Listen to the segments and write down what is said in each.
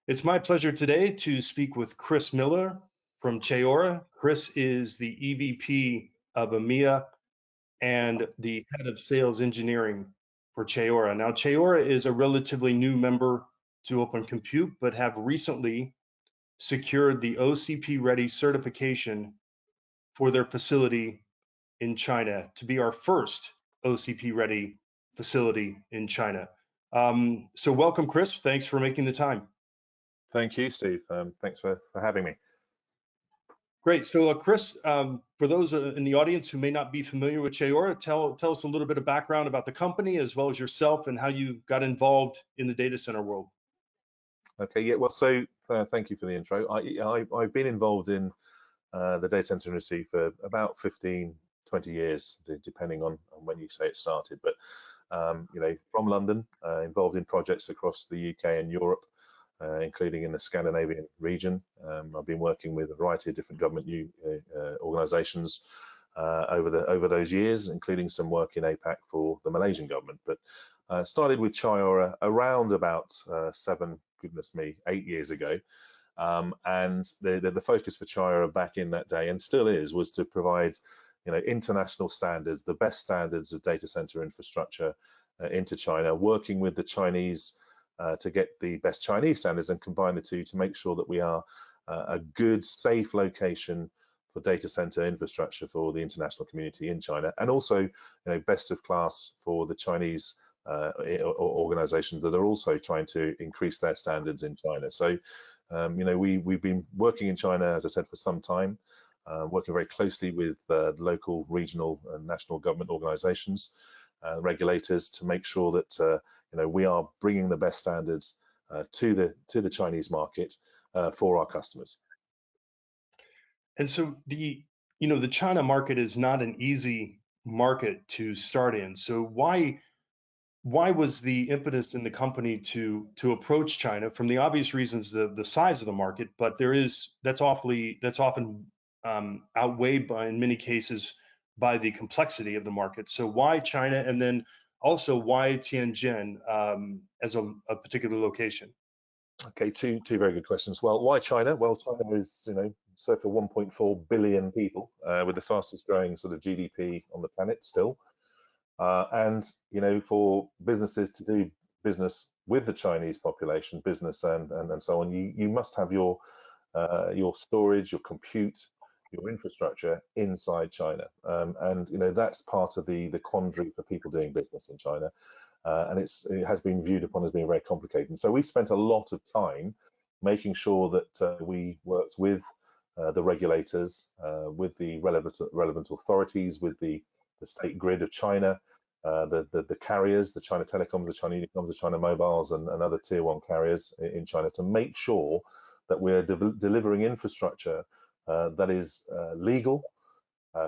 It's my pleasure today to speak with Chris Miller from Chayora. Chris is the EVP of EMEA and the head of sales engineering for Chayora. Now, Chayora is a relatively new member to Open Compute, but have recently secured the OCP Ready certification for their facility in China to be our first OCP Ready facility in China. So welcome, Chris. Thanks for making the time. Thank you, Steve. Thanks for having me. Great. So, Chris, for those in the audience who may not be familiar with Chayora, tell us a little bit of background about the company as well as yourself and how you got involved in the data center world. Okay. Yeah. Well, so thank you for the intro. I've been involved in the data center industry for about 15, 20 years, depending on when you say it started. But from London, involved in projects across the UK and Europe. Including in the Scandinavian region. I've been working with a variety of different government organisations over those years, including some work in APAC for the Malaysian government. But started with Chayora around about 8 years ago. And the focus for Chayora back in that day, and still is, was to provide international standards, the best standards of data center infrastructure into China, working with the Chinese to get the best Chinese standards and combine the two to make sure that we are a good, safe location for data center infrastructure for the international community in China, and also best of class for the Chinese organizations that are also trying to increase their standards in China. So we've been working in China, as I said, for some time, working very closely with local, regional, and national government organizations, regulators, to make sure that we are bringing the best standards to the Chinese market for our customers. And so the China market is not an easy market to start in. So why was the impetus in the company to approach China? From the obvious reasons, the size of the market, but that's often outweighed by, in many cases, by the complexity of the market. So why China, and then also why Tianjin as a particular location? Okay, two very good questions. Well, why China? Well, China is circa 1.4 billion people, with the fastest growing sort of GDP on the planet still. And for businesses to do business with the Chinese population, business and so on, you must have your storage, your compute, your infrastructure inside China, and that's part of the quandary for people doing business in China, and it has been viewed upon as being very complicated. And so we've spent a lot of time making sure that we worked with the regulators, with the relevant authorities, with the state grid of China, the carriers, the China Telecoms, the China Unicoms, the China Mobiles, and other tier 1 carriers in China, to make sure that we're delivering infrastructure that is legal,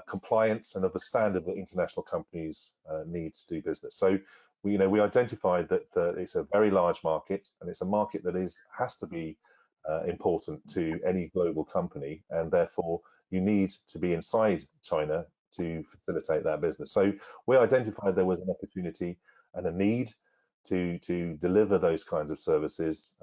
compliant, and of the standard that international companies need to do business. So we identified that it's a very large market, and it's a market that has to be important to any global company, and therefore you need to be inside China to facilitate that business. So we identified there was an opportunity and a need to deliver those kinds of services,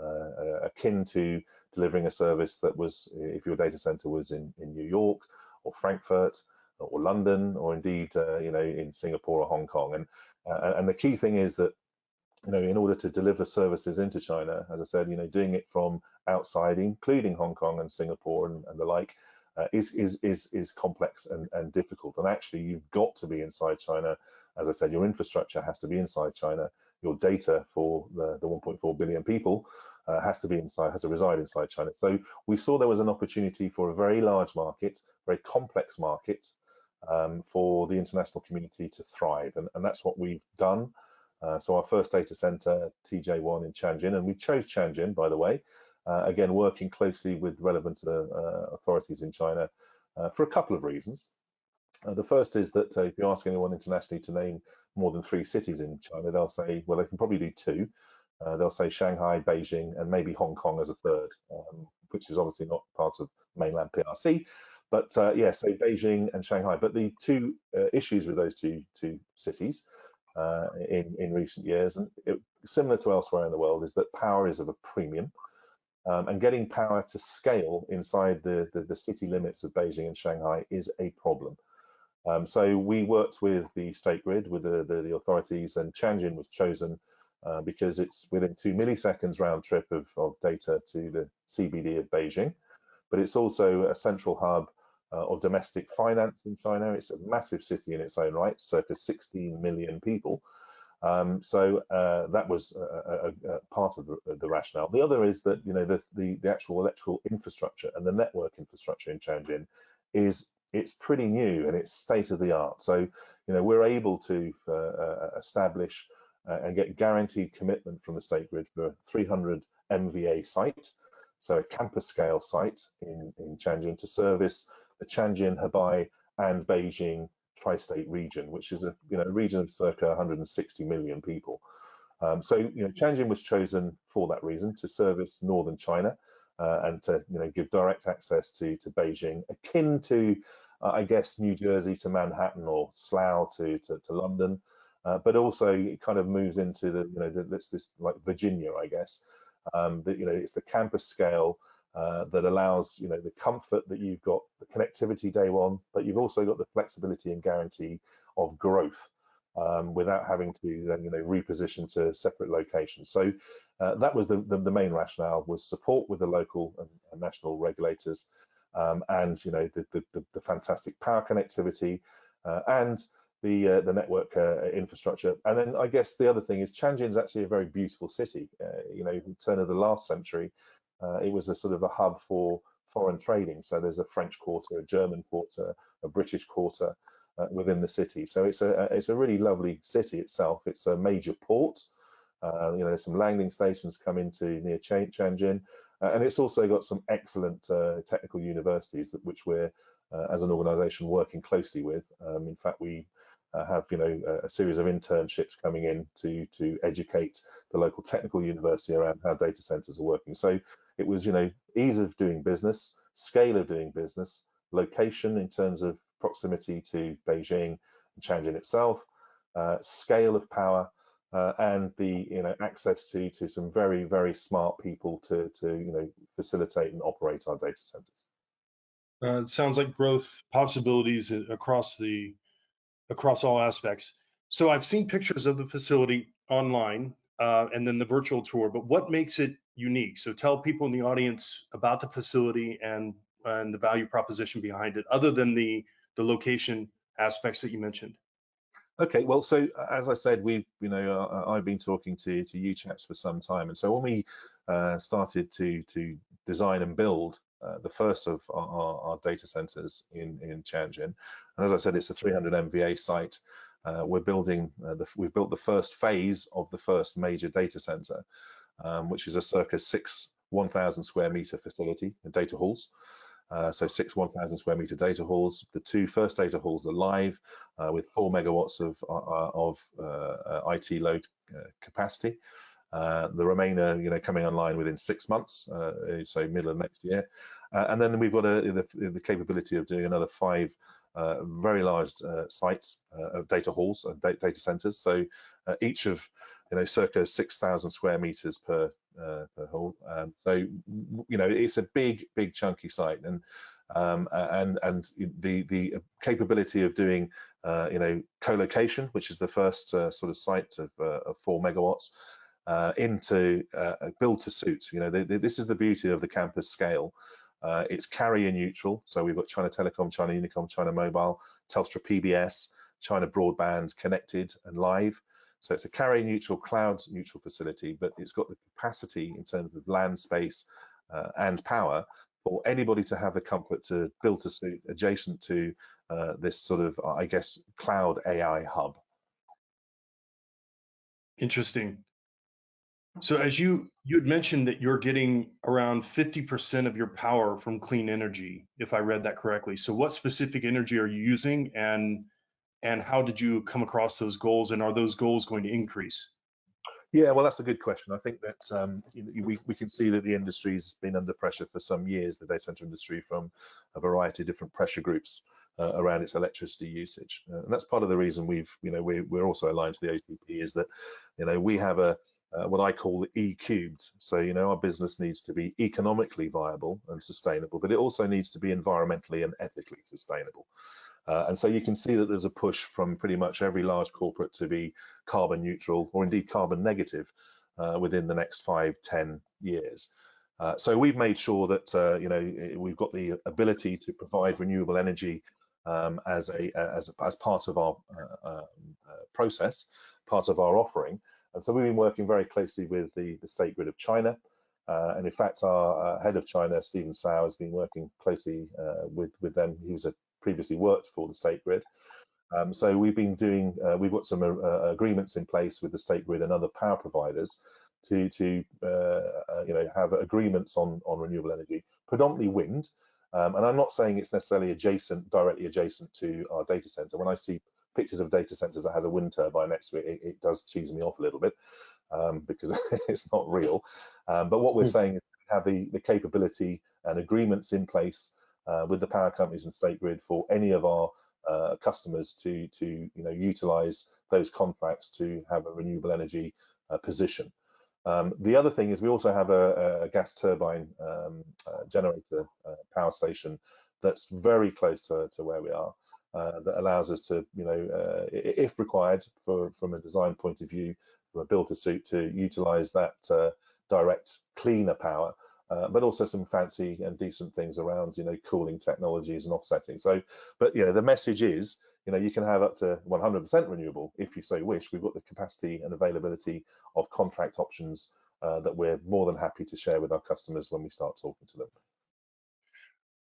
akin to delivering a service that was, if your data center was in New York or Frankfurt or London, or indeed in Singapore or Hong Kong. And the key thing is that in order to deliver services into China, as I said, doing it from outside, including Hong Kong and Singapore and the like, is complex and difficult. And actually, you've got to be inside China. As I said, your infrastructure has to be inside China. Your data for the 1.4 billion people has to reside inside China. So we saw there was an opportunity for a very large market, very complex market, for the international community to thrive, and that's what we've done. So our first data center, TJ1 in Tianjin, and we chose Tianjin, by the way, again working closely with relevant authorities in China for a couple of reasons. The first is that if you ask anyone internationally to name more than 3 cities in China, they'll say, well, they can probably do 2. They'll say Shanghai, Beijing, and maybe Hong Kong as a third, which is obviously not part of mainland PRC. But yeah, so Beijing and Shanghai. But the 2 issues with those two cities in recent years, and similar to elsewhere in the world, is that power is of a premium. and getting power to scale inside the city limits of Beijing and Shanghai is a problem. So we worked with the state grid, with the authorities, and Tianjin was chosen because it's within 2 milliseconds round trip of data to the CBD of Beijing, but it's also a central hub of domestic finance in China. It's a massive city in its own right, circa 16 million people. So that was a part of the rationale. The other is that the actual electrical infrastructure and the network infrastructure in Tianjin it's pretty new and it's state of the art. So we're able to establish and get guaranteed commitment from the state grid for a 300 MVA site, so a campus scale site in Tianjin to service the Tianjin, Hebei, and Beijing tri-state region, which is a region of circa 160 million people. So Tianjin was chosen for that reason, to service northern China and to give direct access to Beijing, akin to I guess New Jersey to Manhattan or Slough to London, but also it kind of moves into this like Virginia, I guess. It's the campus scale that allows the comfort that you've got the connectivity day one, but you've also got the flexibility and guarantee of growth without having to then reposition to separate locations. So that was the main rationale, was support with the local and national regulators, and the fantastic power connectivity and the network infrastructure. And then I guess the other thing is Tianjin is actually a very beautiful city. Turn of the last century, it was a sort of a hub for foreign trading. So there's a French quarter, a German quarter, a British quarter within the city. So it's a really lovely city itself. It's a major port. There's some landing stations come into near Tianjin, and it's also got some excellent technical universities which we're as an organization working closely with. In fact, we have a series of internships coming in to educate the local technical university around how data centers are working. So it was ease of doing business, scale of doing business, location in terms of proximity to Beijing and Tianjin itself, scale of power, and the access to some very, very smart people to facilitate and operate our data centers. It sounds like growth possibilities across all aspects. So I've seen pictures of the facility online and then the virtual tour, but what makes it unique? So tell people in the audience about the facility and the value proposition behind it, other than the location aspects that you mentioned. Okay, well, so as I said, I've been talking to you chaps for some time, and so when we started to design and build the first of our data centers in Tianjin, and as I said, it's a 300 MVA site. We've built the first phase of the first major data center, which is a circa 1,000 square meter facility, data halls. So 6 1,000 square meter data halls. The 2 first data halls are live with 4 megawatts of IT load capacity. The remainder, coming online within 6 months, so middle of next year. And then we've got the capability of doing another 5 very large sites of data halls and data centers. So each of circa 6,000 square meters per hall. So it's a big chunky site, and the capability of doing co-location, which is the first sort of site of 4 megawatts, into build to suit. This is the beauty of the campus scale. It's carrier neutral, so we've got China Telecom, China Unicom, China Mobile, Telstra PBS, China Broadband connected and live. So it's a carrier neutral, cloud neutral facility, but it's got the capacity in terms of land space and power for anybody to have the comfort to build to suit adjacent to this sort of, I guess, cloud AI hub. Interesting. So as you had mentioned that you're getting around 50% of your power from clean energy, if I read that correctly. So what specific energy are you using, and how did you come across those goals, and are those goals going to increase? Yeah, well, that's a good question. I think that we can see that the industry's been under pressure for some years, the data center industry, from a variety of different pressure groups around its electricity usage, and that's part of the reason we're also aligned to the OCP, is that we have a what I call the E cubed. So, our business needs to be economically viable and sustainable, but it also needs to be environmentally and ethically sustainable. And so you can see that there's a push from pretty much every large corporate to be carbon neutral or indeed carbon negative within the next 5-10 years. So we've made sure that we've got the ability to provide renewable energy as part of our process, part of our offering. And so we've been working very closely with the State Grid of China. And in fact, our head of China, Stephen Sao, has been working closely with them. He's previously worked for the State Grid. So we've got some agreements in place with the State Grid and other power providers to have agreements on renewable energy, predominantly wind. And I'm not saying it's necessarily directly adjacent to our data center. When I see pictures of data centers that has a wind turbine next to it, it does cheese me off a little bit because it's not real. But what we're saying is we have the capability and agreements in place with the power companies and State Grid for any of our customers to utilize those contracts to have a renewable energy position. The other thing is we also have a gas turbine generator power station that's very close to where we are, that allows us to, if required, from a design point of view, from a build to suit, to utilize that direct cleaner power, but also some fancy and decent things around, cooling technologies and offsetting. So, but the message is, you can have up to 100% renewable if you so wish. We've got the capacity and availability of contract options that we're more than happy to share with our customers when we start talking to them.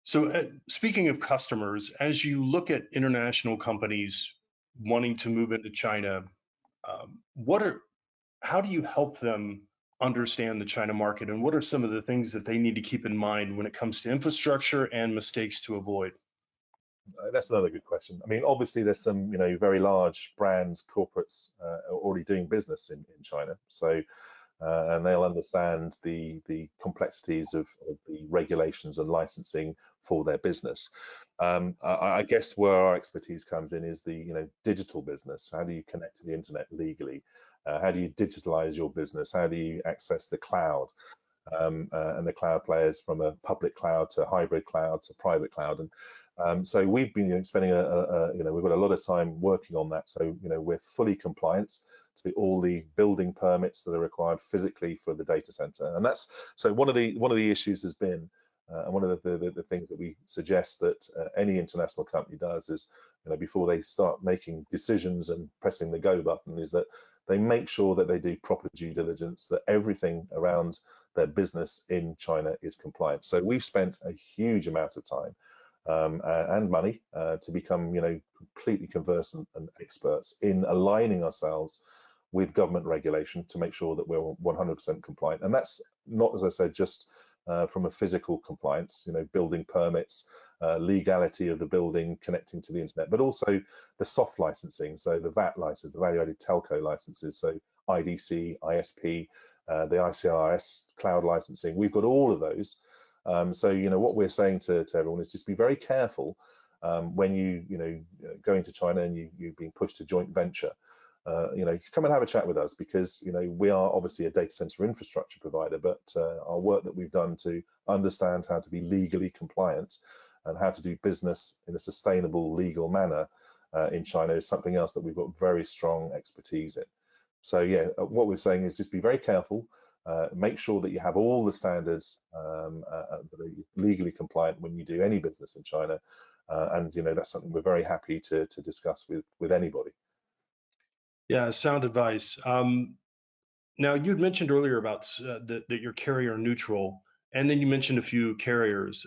So speaking of customers, as you look at international companies wanting to move into China, how do you help them understand the China market, and what are some of the things that they need to keep in mind when it comes to infrastructure and mistakes to avoid? That's another good question. I mean, obviously there's some, very large brands, corporates already doing business in China. So, and they'll understand the complexities of the regulations and licensing for their business. I guess where our expertise comes in is the, digital business. How do you connect to the internet legally? How do you digitalize your business? How do you access the cloud? And the cloud players, from a public cloud to hybrid cloud to private cloud. And so we've been spending we've got a lot of time working on that. So we're fully compliant to all the building permits that are required physically for the data center. And that's so one of the issues has been, and one of the things that we suggest that any international company does is, before they start making decisions and pressing the go button, is that they make sure that they do proper due diligence, that everything around their business in China is compliant. So we've spent a huge amount of time and money to become, completely conversant and experts in aligning ourselves with government regulation to make sure that we're 100% compliant. And that's not, as I said, just from a physical compliance, building permits, legality of the building connecting to the internet, but also the soft licensing, so the VAT license, the value-added telco licenses, so IDC, ISP, the ICRS cloud licensing. We've got all of those. So what we're saying to everyone is just be very careful when you go into China and you're being pushed to joint venture. Come and have a chat with us, because we are obviously a data center infrastructure provider, but our work that we've done to understand how to be legally compliant and how to do business in a sustainable, legal manner in China is something else that we've got very strong expertise in. So yeah, what we're saying is just be very careful. Make sure that you have all the standards that are legally compliant when you do any business in China, and that's something we're very happy to discuss with anybody. Yeah, sound advice. Now, you'd mentioned earlier about that you're carrier neutral, and then you mentioned a few carriers.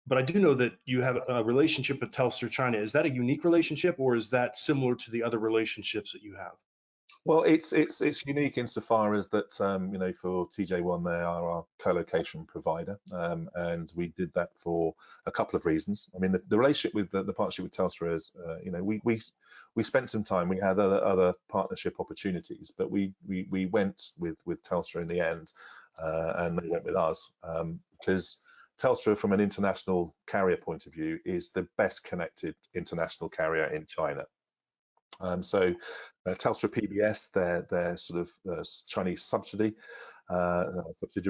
But I do know that you have a relationship with Telstra China. Is that a unique relationship, or is that similar to the other relationships that you have? Well, it's unique insofar as that for TJ1 they are our co-location provider, and we did that for a couple of reasons. I mean, the relationship with the partnership with Telstra is, we spent some time. We had other partnership opportunities, but we went with Telstra in the end, and they went with us because Telstra, from an international carrier point of view, is the best connected international carrier in China. Telstra PBS, their sort of Chinese subsidiary,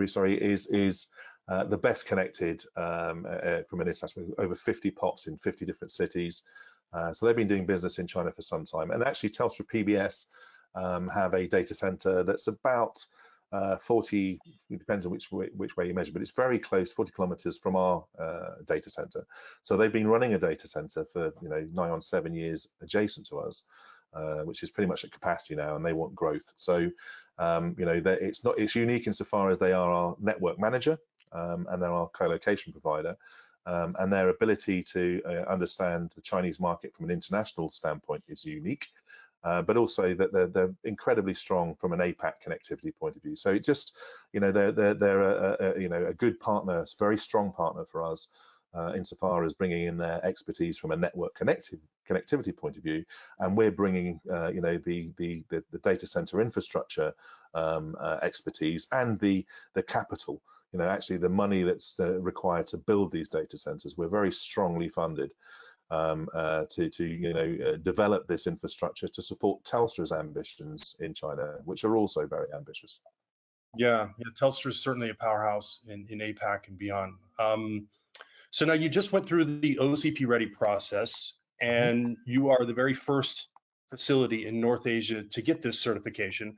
sorry, is the best connected from an international, over 50 POPs in 50 different cities. So they've been doing business in China for some time. And actually, Telstra PBS have a data center that's about 40, it depends on which way you measure, but it's very close, 40 kilometers from our data center. So they've been running a data center for 9 on 7 years adjacent to us, which is pretty much at capacity now, and they want growth. So it's unique insofar as they are our network manager and they're our co-location provider. And their ability to understand the Chinese market from an international standpoint is unique. But also that they're incredibly strong from an APAC connectivity point of view. So it just, they're a good partner, very strong partner for us insofar as bringing in their expertise from a network connectivity point of view, and we're bringing, the data center infrastructure expertise and the capital. Actually the money that's required to build these data centers. We're very strongly funded to develop this infrastructure to support Telstra's ambitions in China, which are also very ambitious. Yeah, Telstra is certainly a powerhouse in APAC and beyond. So now you just went through the OCP Ready process, and you are the very first facility in North Asia to get this certification.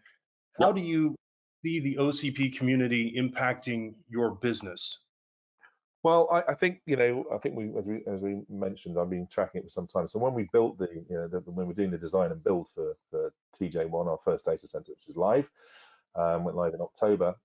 How do you see the OCP community impacting your business? Well, I think as we mentioned, I've been tracking it for some time. So when we built when we're doing the design and build for TJ1, our first data center, which is live, went live in October.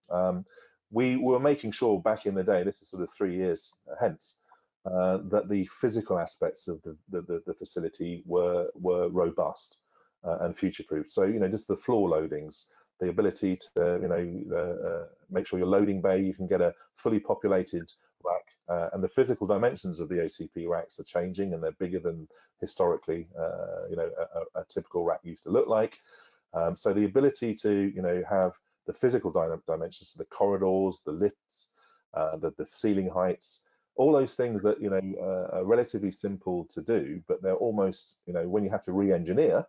We were making sure back in the day, this is sort of 3 years hence, that the physical aspects of the facility were robust and future-proof. So just the floor loadings, the ability to make sure your loading bay, you can get a fully populated rack, and the physical dimensions of the OCP racks are changing, and they're bigger than historically a typical rack used to look like. So the ability to have the physical dimensions, the corridors, the lifts, the ceiling heights, all those things that are relatively simple to do, but they're almost when you have to re-engineer.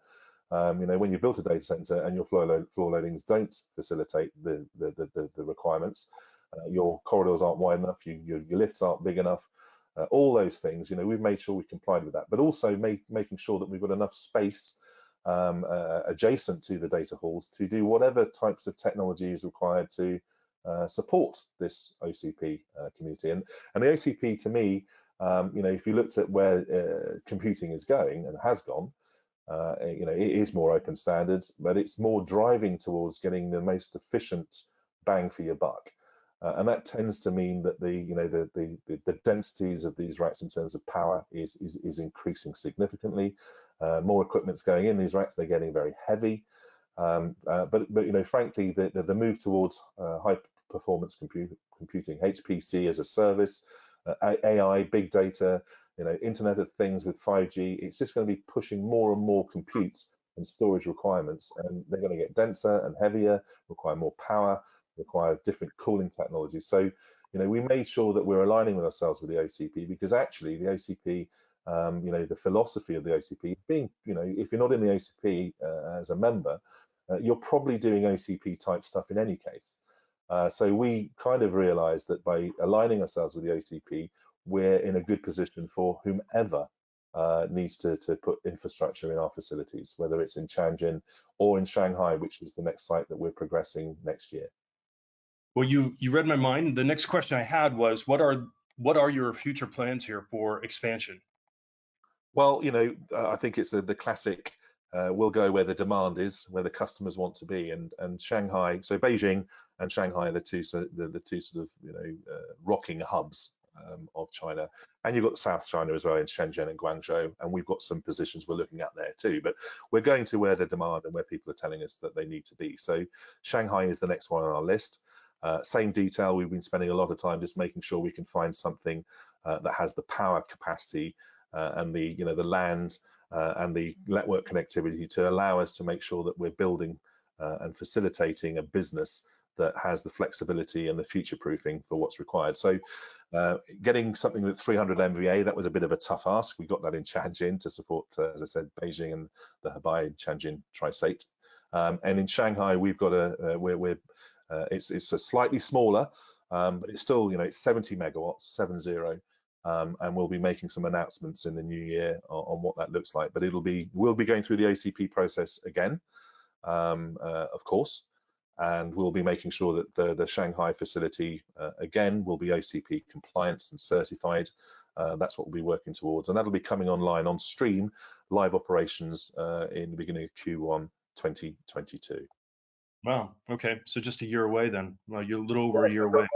When you built a data center and your floor loadings don't facilitate the requirements, your corridors aren't wide enough, your lifts aren't big enough, all those things, we've made sure we complied with that, but also making sure that we've got enough space adjacent to the data halls to do whatever types of technology is required to support this OCP community. And the OCP, to me, if you looked at where computing is going and has gone, it is more open standards, but it's more driving towards getting the most efficient bang for your buck. And that tends to mean that the densities of these racks in terms of power is increasing significantly. More equipment's going in these racks, they're getting very heavy. But frankly, the move towards high performance computing, HPC as a service, AI, big data, Internet of Things with 5G, it's just going to be pushing more and more compute and storage requirements, and they're going to get denser and heavier, require more power, require different cooling technologies. So, we made sure that we're aligning with ourselves with the OCP, because actually the OCP, the philosophy of the OCP being, if you're not in the OCP as a member, you're probably doing OCP type stuff in any case. So we kind of realized that by aligning ourselves with the OCP, we're in a good position for whomever needs to put infrastructure in our facilities, whether it's in Tianjin or in Shanghai, which is the next site that we're progressing next year. Well, you read my mind. The next question I had was, what are your future plans here for expansion? Well, I think it's the classic, we'll go where the demand is, where the customers want to be, and Shanghai. So Beijing and Shanghai are the two sort of rocking hubs of China, and you've got South China as well in Shenzhen and Guangzhou, and we've got some positions we're looking at there too. But we're going to where the demand and where people are telling us that they need to be. So Shanghai is the next one on our list. Same detail. We've been spending a lot of time just making sure we can find something that has the power capacity and the land and the network connectivity to allow us to make sure that we're building and facilitating a business that has the flexibility and the future proofing for what's required. So getting something with 300 MVA, that was a bit of a tough ask. We got that in Tianjin to support, as I said, Beijing and the Hebei Tianjin tri-state. And in Shanghai, we've got it's a slightly smaller, but it's still, it's 70 megawatts, 70. And we'll be making some announcements in the new year on what that looks like. But we'll be going through the OCP process again, of course, and we'll be making sure that the Shanghai facility again will be OCP compliant and certified. That's what we'll be working towards, and that'll be coming online on stream, live operations in the beginning of Q1 2022. Wow. Okay. So just a year away then. Well, you're a little over a year away.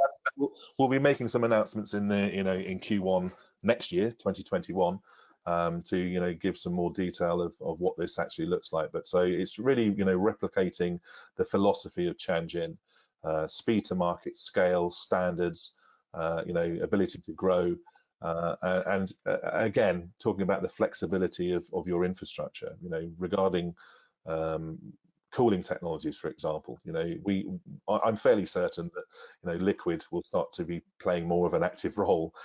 We'll be making some announcements in in Q1 next year, 2021, to give some more detail of what this actually looks like. But so it's really replicating the philosophy of Tianjin, speed to market, scale, standards, ability to grow, and again talking about the flexibility of your infrastructure. Regarding cooling technologies, for example, I'm fairly certain that liquid will start to be playing more of an active role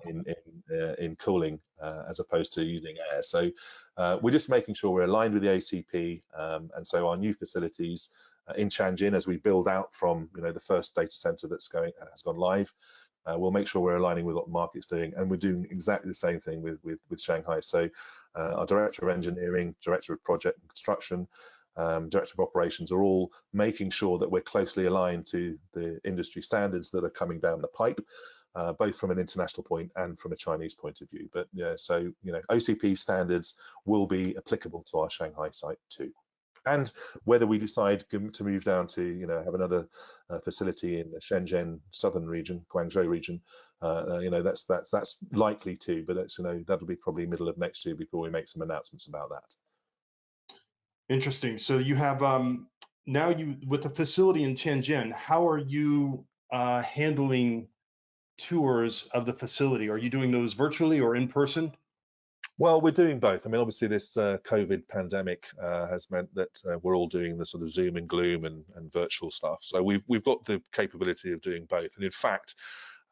in cooling as opposed to using air. So we're just making sure we're aligned with the OCP, and so our new facilities in Tianjin, as we build out from the first data center has gone live, we'll make sure we're aligning with what the market's doing, and we're doing exactly the same thing with Shanghai. So our director of engineering, director of project and construction, director of operations are all making sure that we're closely aligned to the industry standards that are coming down the pipe, both from an international point and from a Chinese point of view. But so OCP standards will be applicable to our Shanghai site too. And whether we decide to move down to have another facility in the Shenzhen southern region, Guangzhou region, that's likely too. But that's that'll be probably middle of next year before we make some announcements about that. Interesting. So you have now with the facility in Tianjin, how are you handling tours of the facility? Are you doing those virtually or in person? Well, we're doing both. I mean, obviously this COVID pandemic has meant that we're all doing the sort of Zoom and Gloom and virtual stuff. So we've got the capability of doing both. And in fact,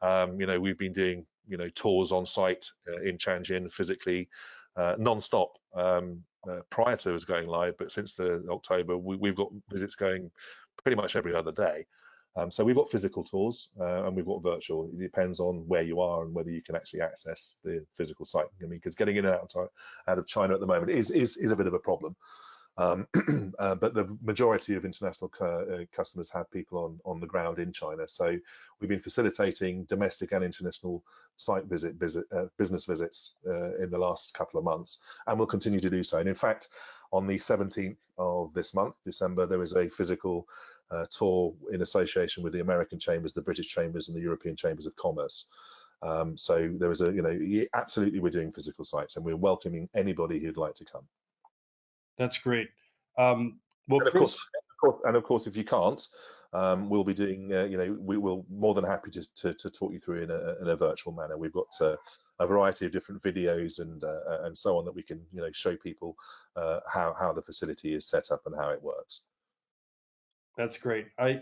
we've been doing tours on site in Tianjin physically non-stop prior to us going live, but since the October we've got visits going pretty much every other day. So we've got physical tours and we've got virtual. It depends on where you are and whether you can actually access the physical site. I mean, because getting in and out of China at the moment is a bit of a problem. But the majority of international customers have people on the ground in China. So we've been facilitating domestic and international site business visits in the last couple of months, and we'll continue to do so. And in fact, on the 17th of this month, December, there is a physical tour in association with the American Chambers, the British Chambers, and the European Chambers of Commerce. So there is absolutely, we're doing physical sites, and we're welcoming anybody who'd like to come. That's great. Well, and of Chris, course, if you can't, we'll be doing. We will more than happy to talk you through in a virtual manner. We've got a variety of different videos and so on that we can show people how the facility is set up and how it works. That's great. I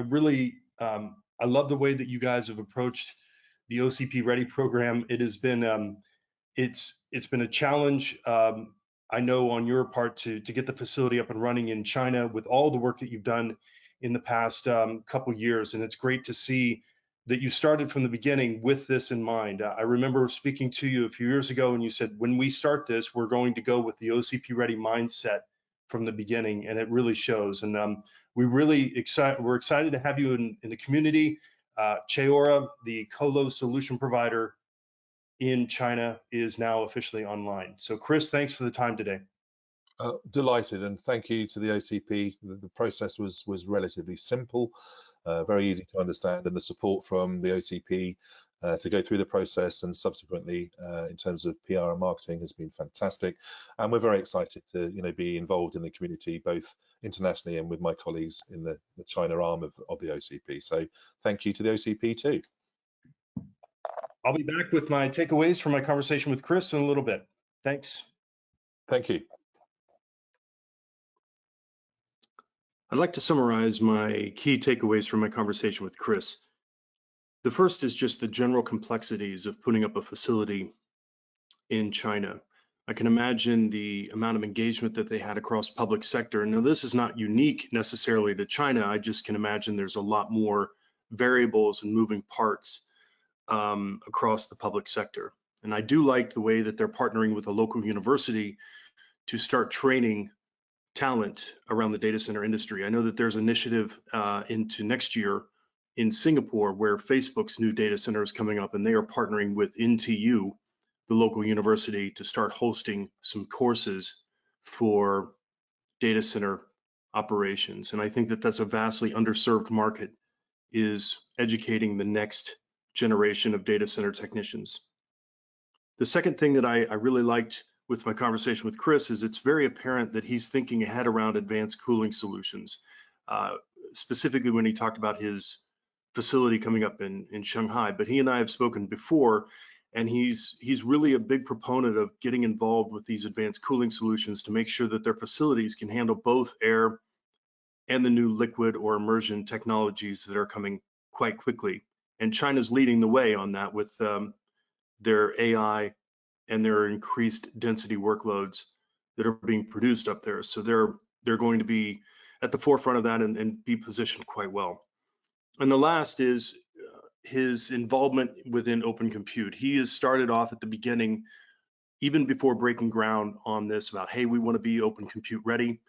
really I love the way that you guys have approached the OCP Ready program. It has been it's been a challenge. I know on your part to get the facility up and running in China with all the work that you've done in the past couple years, and it's great to see that you started from the beginning with this in mind. I remember speaking to you a few years ago, and you said, when we start this, we're going to go with the OCP Ready mindset from the beginning, and it really shows. And we're excited to have you in the community. Chayora, the colo solution provider in China, is now officially online. So Chris, thanks for the time today. Delighted, and thank you to the OCP. The process was relatively simple, very easy to understand, and the support from the OCP to go through the process and subsequently in terms of PR and marketing has been fantastic. And we're very excited to be involved in the community, both internationally and with my colleagues in the China arm of the OCP. So thank you to the OCP too. I'll be back with my takeaways from my conversation with Chris in a little bit. Thanks. Thank you. I'd like to summarize my key takeaways from my conversation with Chris. The first is just the general complexities of putting up a facility in China. I can imagine the amount of engagement that they had across public sector. Now, this is not unique necessarily to China. I just can imagine there's a lot more variables and moving parts across the public sector. And I do like the way that they're partnering with a local university to start training talent around the data center industry. I know that there's an initiative into next year in Singapore where Facebook's new data center is coming up, and they are partnering with NTU, the local university, to start hosting some courses for data center operations. And I think that that's a vastly underserved market, is educating the next generation of data center technicians. The second thing that I really liked with my conversation with Chris is it's very apparent that he's thinking ahead around advanced cooling solutions, specifically when he talked about his facility coming up in Shanghai. But he and I have spoken before, and he's really a big proponent of getting involved with these advanced cooling solutions to make sure that their facilities can handle both air and the new liquid or immersion technologies that are coming quite quickly. And China's leading the way on that with their AI and their increased density workloads that are being produced up there. So they're going to be at the forefront of that and be positioned quite well. And the last is his involvement within open compute. He has started off at the beginning, even before breaking ground on this, about, hey, we want to be open compute ready.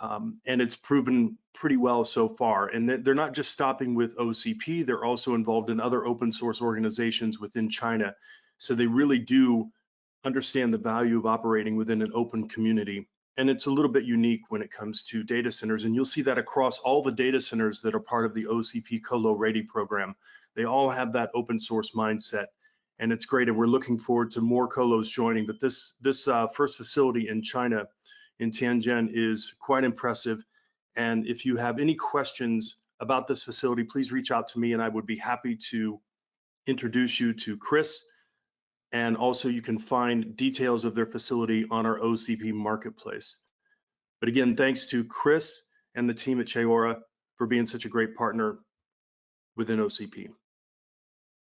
And it's proven pretty well so far. And they're not just stopping with OCP, they're also involved in other open source organizations within China. So they really do understand the value of operating within an open community. And it's a little bit unique when it comes to data centers. And you'll see that across all the data centers that are part of the OCP Colo Ready program. They all have that open source mindset. And it's great. And we're looking forward to more colos joining. But this first facility in China, in Tianjin, is quite impressive. And if you have any questions about this facility, please reach out to me and I would be happy to introduce you to Chris. And also you can find details of their facility on our OCP marketplace. But again, thanks to Chris and the team at Chayora for being such a great partner within OCP.